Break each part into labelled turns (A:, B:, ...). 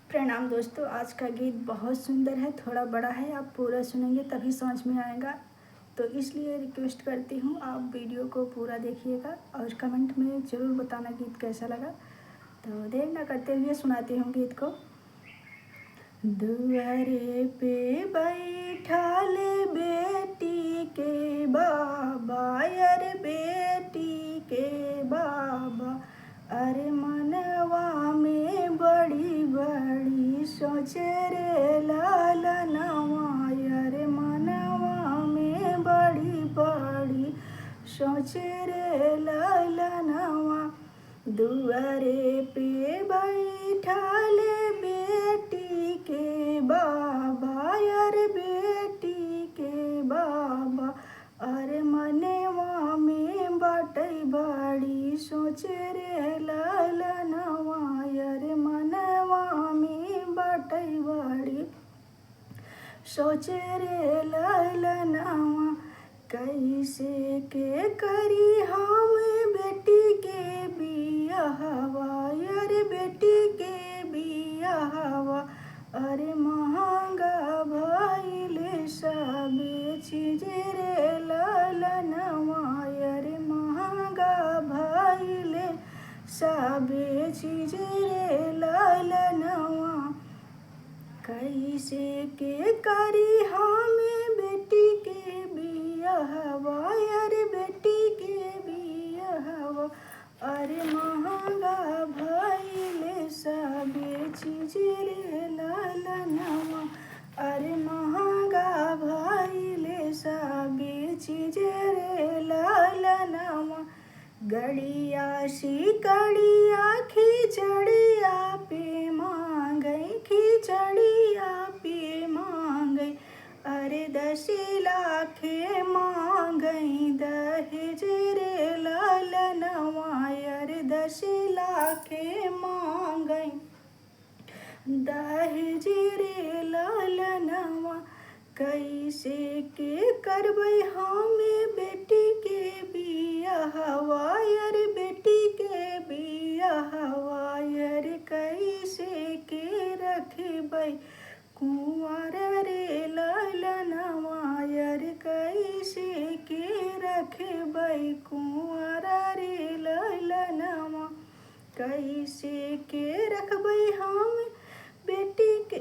A: प्रणाम दोस्तों। आज का गीत बहुत सुंदर है, थोड़ा बड़ा है, आप पूरा सुनेंगे तभी समझ में आएगा। तो इसलिए रिक्वेस्ट करती हूँ आप वीडियो को पूरा देखिएगा और कमेंट में ज़रूर बताना गीत कैसा लगा। तो देर ना करते हुए सुनाती हूँ गीत को। दुआरे पे बैठा ले बेटी के बाबा, अरे बेटी के बाबा, अरे मनवा में बड़ी बड़ी सोच रे लालनवा, अरे मनवा में बड़ी बड़ी सोच रे लालनवा। दुआरे पे बैठा ले बेटी के बाबा, अरे बेटी के बाबा, अरे मनवा में बाटई बड़ी सोच रे लालनवा, अरे मनवा में बाटई बड़ी सोच रे लालनवा। कैसे के करी हम बेटी के बियाहवा, अरे बेटी के बियाहवा, अरे महंगा भइले सबे चीज रे लालनवा, अरे महंगा भइले सबे चीज रे लालनवा। कैसे के करी हम बेटी के बियाहवा, अरे बेटी के बियाहवा, अरे महंगा भइले सबे चीज रे लालनवा, अरे महंगा भइले सबे चीज रे लालनवा। गड़िया शिकड़िया खिचड़िया पे मांगई, खिचड़िया पे मांगई, अरे 10 लाख मांगई दहेज रे लालनवा, अरे 10 लाख मांगई दहेज रे लालनवा। कैसे के करबै हम बेटी के बियाहवा, अरे बेटी के बियाहवा, अरे कैसे के रखबै कुंवर रे लालनवा, अरे कैसे के रखबै कुंवर रे लालनवा। कैसे के रखबै हम बेटी के,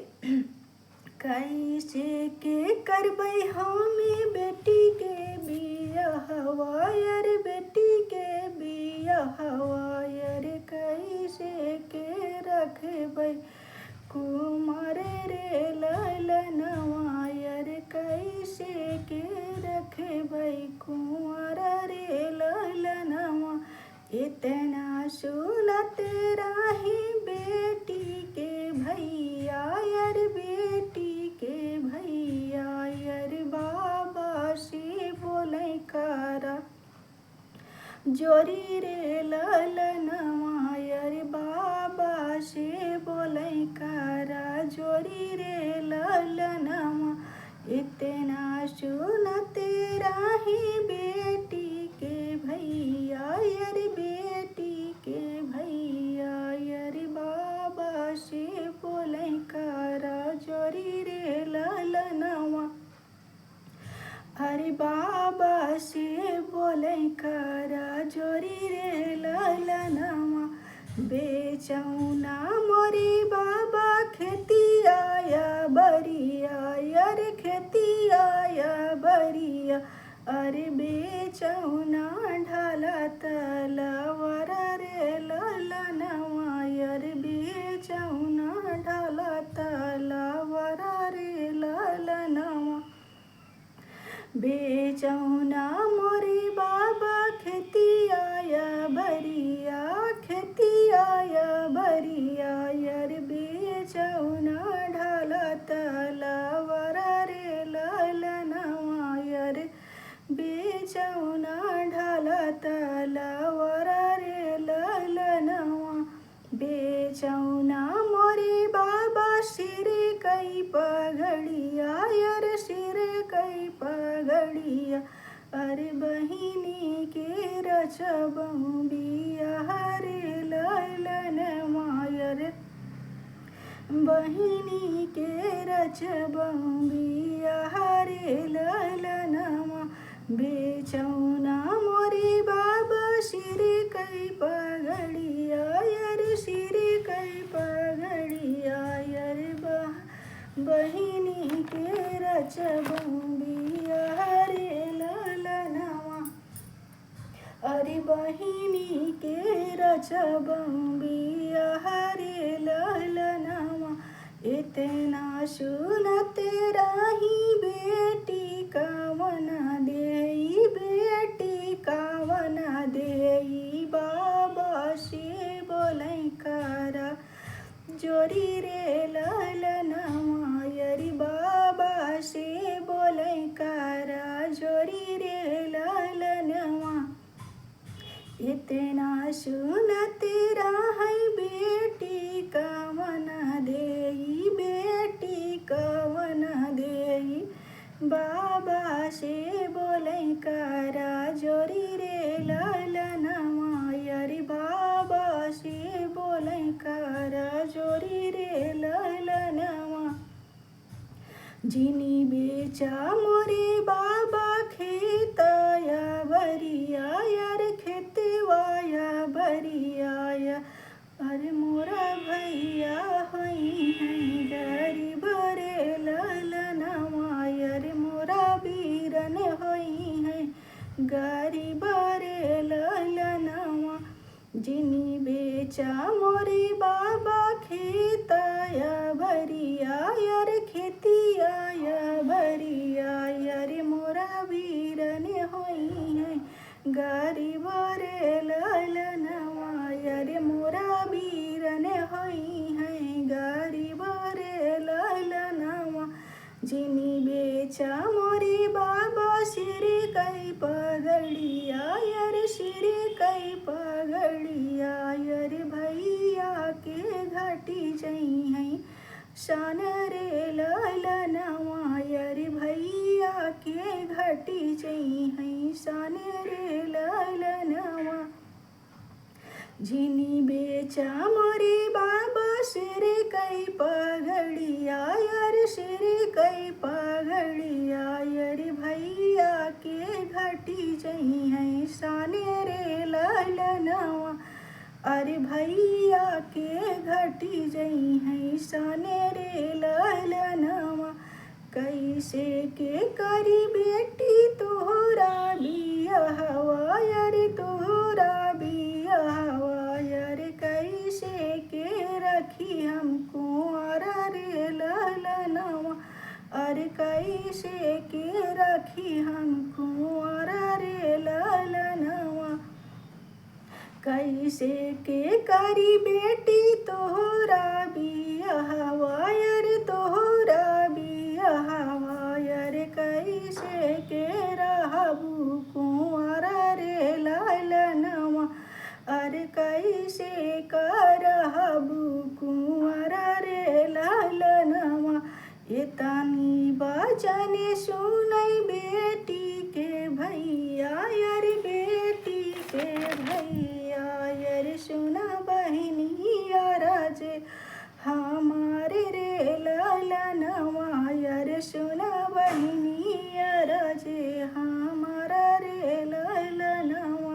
A: कैसे के करबै हम बेटी के बियाहवा, अरे बेटी के बियाहवा, अरे कैसे के रखबै कुमार रे लालनवा, अरे कैसे के रखबै कुंवर रे लालनवा। इतना सुनत राही बेटी के भैया, अरे बेटी के भैया, अरे बाबा से बोलै करा जोरी रे लालनवा, अरे बाबा से बोलै करा जोरी रे लालनवा। इतना सुनत राही बेटी के भैया, अरे बेटी के भैया, अरे बाबा से बोलै करा जोरी रे लालनवा, अरे बाबा से बोलै करा जोरी रे लालनवा। बेचौना मोरी बाबा खेतिया या बरिया, अरे खेतिया या बरिया, अरे बेचौना ढाला तलवार रे लालनवा, अरे बेचौना ढाला तलवार रे लालनवा। बेचौना मोरी बाबा खेतिया या बरिया, खेतिया या बरिया, अरे बेचौना ढाला तलवार रे लालनवा, अरे बेचौना ढाला तलवार रे लालनवा। बेचौना मोरी बाबा सिर कई पगड़िया, अरे सिर कई पगड़िया, अरे बहिनी के रचबऊ बिया रे लालनवा, अरे बहिनी के रचबम बियाह रे ललनवा बेचौना मोरे बाबा सिर कई पगड़िया यार सिर कई पगड़िया यार बहिनी के रचबम बियाह रे ललनवा अरे बहिनी के रचबम बियाह रे ललनवा इतना सुनते रही बेटी कवना देई बेटी कवना देई बाबा से बोलै करा जोरी रे ललनवा यरी बाबा से बोलै करा जोरी रे ललनवा इतना सुनते रही बेटी कवना देई बेटी कवना देई बाबा से बोलै करा जोरी रे ललनवा यरी बाबा से बोलै करा जोरी रे ललनवा जिनी बेचा मोरे बाबा खेतया बरिया यार खेतवाया बरिया अरे मोरा भैया होई है गरीब रे ललनवा अरे मोरा बीरन होई है गरीब रे ललनवा जिनी बेचा मोरे बाबा खेतया बरिया यार खेतिया बरिया यार मोरा बीरन होई है गरीब रे ललनवा यार मोरा बीरन होई है गरीब रे ललनवा जिनी बेचा मोरे बाबा सिर कई पगड़िया यार सिर कई पगड़िया यार भैया के घटी जई है शान रे ललनवा यार भैया के घटी जई है शान रे ललनवा जिनी बेचा मोरे बाबा सिर कई पगड़िया यार सिर कई पगड़िया यार भैया के घटी जई है शान रे ललनवा अरे भैया के घटी जई है शान रे ललनवा कैसे के करी बेटी तोहरा बियाहवा यार तोहरा बियाहवा यार कैसे के रखी हम कुंवर रे ललनवा अरे कैसे के रखी हम कुंवर रे ललनवा कैसे के करी बेटी तोहरा बियाहवा यार तोहरा बियाहवा यार कैसे के रहबू कुंवर रे ललनवा अरे कैसे करहबू कुंवर रे ललनवा इतनी बचने सुनै बेटी के भैया यार बेटी के भैया यार सुना बहिनी यार जे हमारे रे ललनवा यार सुना बहिनी यार जे हमारा रे ललनवा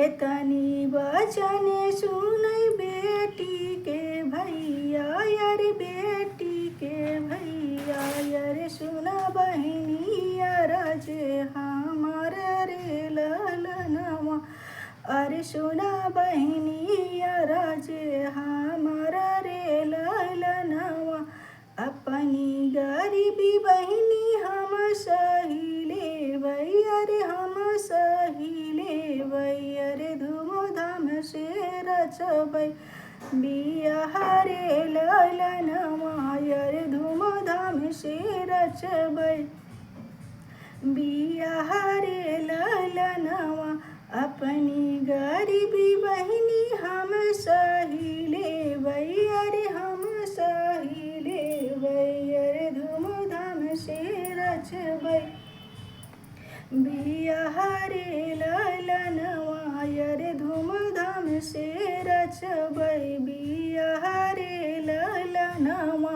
A: इतनी बचने सुनै बेटी के भैया यार बेटी के भैया यार सुना बहिनी यार जे हमारा रे ललनवा अरे सुना बहिनी यार जे हमारा रे ललनवा अपनी गरीबी बहिनी हम सही लेबै अरे हम सही लेबै अरे धूमधाम से रचबै बियाह रे ललनवा अरे धूमधाम से रचबै बियाह रे ललनवा अपनी गरीबी बहिनी हम सही लेबै अरे हम सही लेबै अरे धूमधाम से रचबै बियाह रे ललनवा अरे धूमधाम से रचबै बियाह रे ललनवा।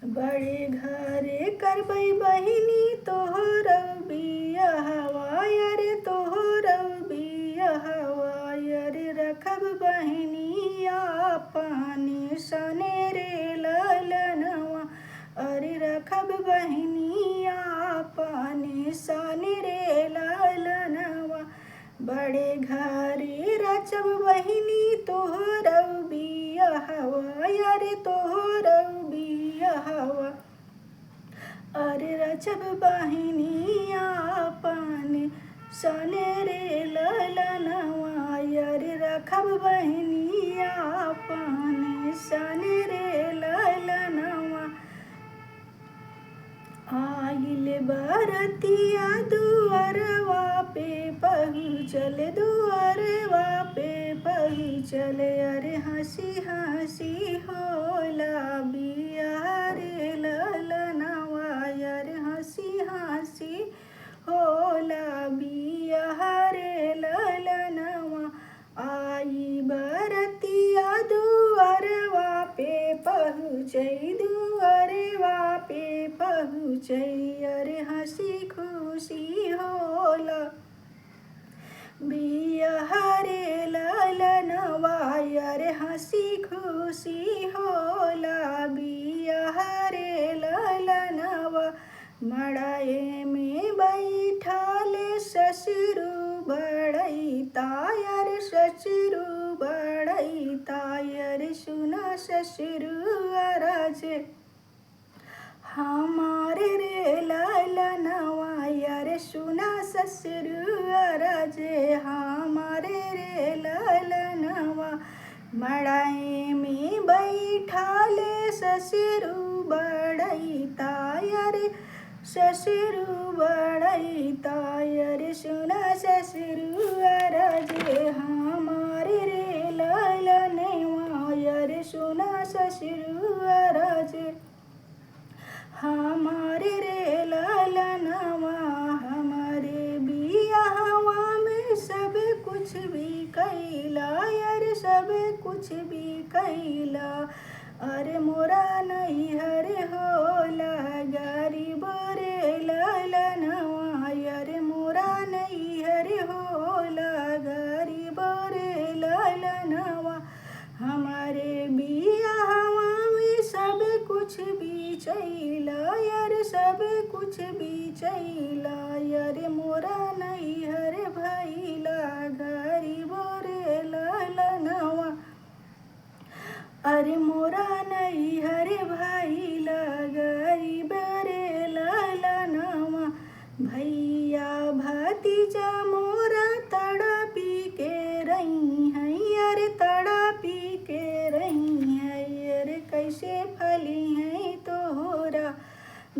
A: बड़े घरे करबै बहिनी तोहर बियाहवा, अरे तोहर बियाहवा। अरे रखब बहिनी अपने सने रे ललनवा, अरे रखब बहिनी अपने सने रे ललनवा। बड़े घरे रचब बहिनी तोहर बियाहवा, अरे तोहर बियाहवा। अरे रचब बहिनी अपने सने रे ललनवा, अरे रखब बहिनी अपने सने रे ललनवा। आइल बरतिया दुअरवा पे पहुँचल, दुअरवा पे पहुँचल। अरे हंसी हंसी होला बियाह रे ललनवा, अरे हंसी हंसी होला बियाह रे ललनवा। आई बरतिया दुअरवा पे पहुँचै, दुअरवा पे पहुँचै। अरे हंसी खुशी होला बियाह रे ललनवा, अरे हंसी खुशी होला बियाह रे ललनवा। मड़ाए में बैठाले ससुरु बड़ैता, अरे ससुरु बड़ैता। अरे सुना ससुरु अराजे हमारे रे ललनवा, अरे सुना ससुरु अराजे हमारे रे ललनवा। मड़ाए में बैठाले ससुरु बड़ैता, अरे ससुरु बड़ैता। अरे सुना ससुरु अराजे हमारे रे ललनवा, अरे सुना ससुरु अराजे हमारे रे ललनवा। हमारे बियाहवा में सब कुछ भी कैला, अरे सब कुछ भी कैला। अरे मोरा नैहर होला गरीब रे ललनवा, अरे मोरा नैहर होला गरीब रे ललनवा। हमारे बियाहवा में सब कुछ भी चैला, अरे सब कुछ भी चैला। अरे मोरा नैहर भैला गरीब रे ललनवा, अरे मोरा नैहर भैला गरीब रे ललनवा। भैया भतीजा मोरा तड़पी के रही है, अरे तड़पी के रही है। अरे कैसे फली है तोहरा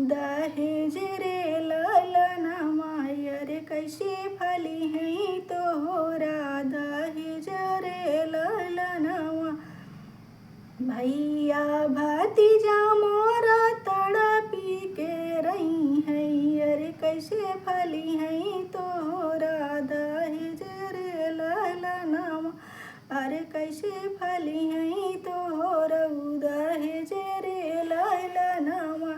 A: दहेज रे ललनवा, अरे कैसे फली है तोहरा दहेज रे ललनवा। भैया भतीजा मोरा तड़पी के रही है, अरे कैसे फली है तोहरा दहेज रे ललनवा, अरे कैसे फली है तोहरा दहेज रे ललनवा।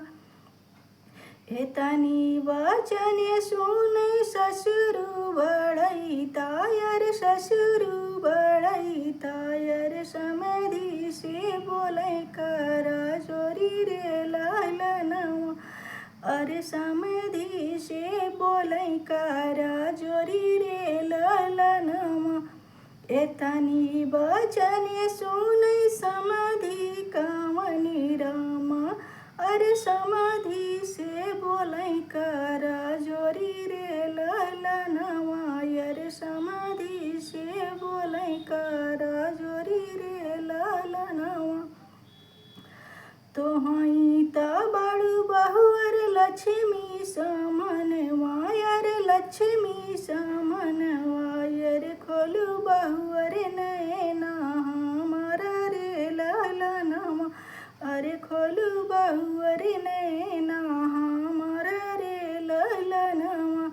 A: एतनी वचन सुने ससुरु बड़ैता, अरे ससुरु बड़ैता। अरे समधि से बोलै करा जोरी रे ललनवा, अरे समधि से बोलै करा जोरी रे ललनवा। एतनी वचन सुनै समधि कामनी रामा, अरे समधि से बोलै करा जोरी रे ललनवा, अरे समधि से बोलै करा जोरी रे ललनवा। तोहई त बड़ू बहुअर लक्ष्मी समनवा, अरे लक्ष्मी समनवा। अरे खोलू बहुअर नैना हमारा रे ललनवा, अरे खोलू बहुअर नैना हमारा रे ललनवा।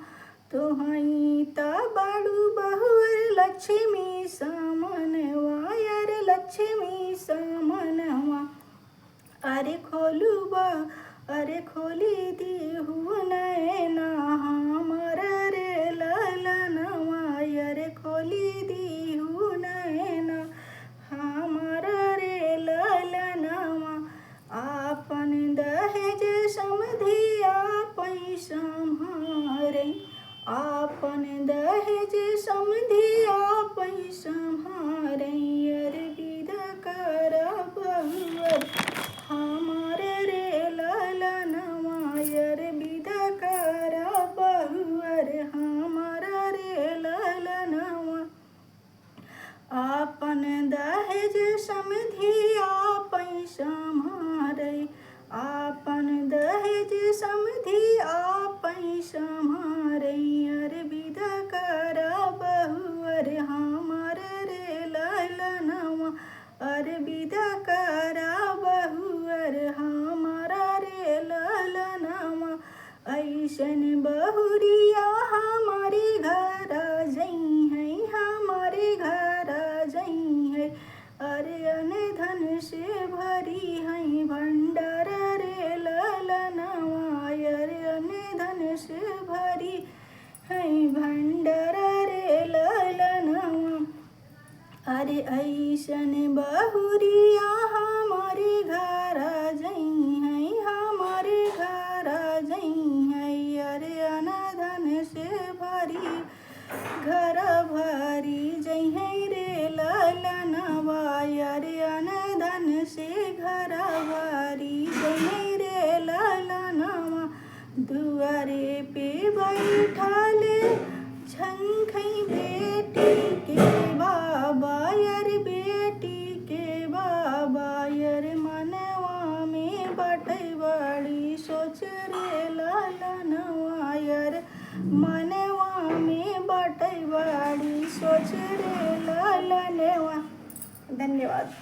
A: तोहई त बड़ू बहुअर लक्ष्मी समनवा, अरे लक्ष्मी समनवा। अरे खोलूबा अरे खोली दीहू नैना हमर रे ललनवा अरे खोली दीहू नैना हमर रे ललनवा आपन दहेज समधिया पैसा म्हारे आपन दहेज समधिया पैसा म्हारे अरे विदा कर बहुअर हमार रे ललनवा अरे विदा कर बहुअर हमार रे ललनवा आपन दहेज समधिया पैसा म्हारे आपन दहेज समधिया पैसा म्हारे अरे विदा कर बहुअर हमार रे ललनवा अरे विदा कर बहुअर हमारा रे ललनवा ऐसन बहुरिया हमारे घर जई है हमारे घर जई है अरे अनधन से भरी है भंडार रे ललनवा अरे अनधन से भरी है भंडार रे ललनवा अरे ऐसन बहुरिया हमारे घर जई है हमारे घर जई है अरे अनधन से भरी घर भरी जई है रे ललनवा अरे अनधन से घर भरी जई है रे ललनवा दुआरे पे बैठाले झंखई बेटी के बाबा यार बेटी के बाबा यार मनवा में बटई बड़ी सोच रे ललनवा यार मनवा में बटई बड़ी सोच रे ललनवा। धन्यवाद।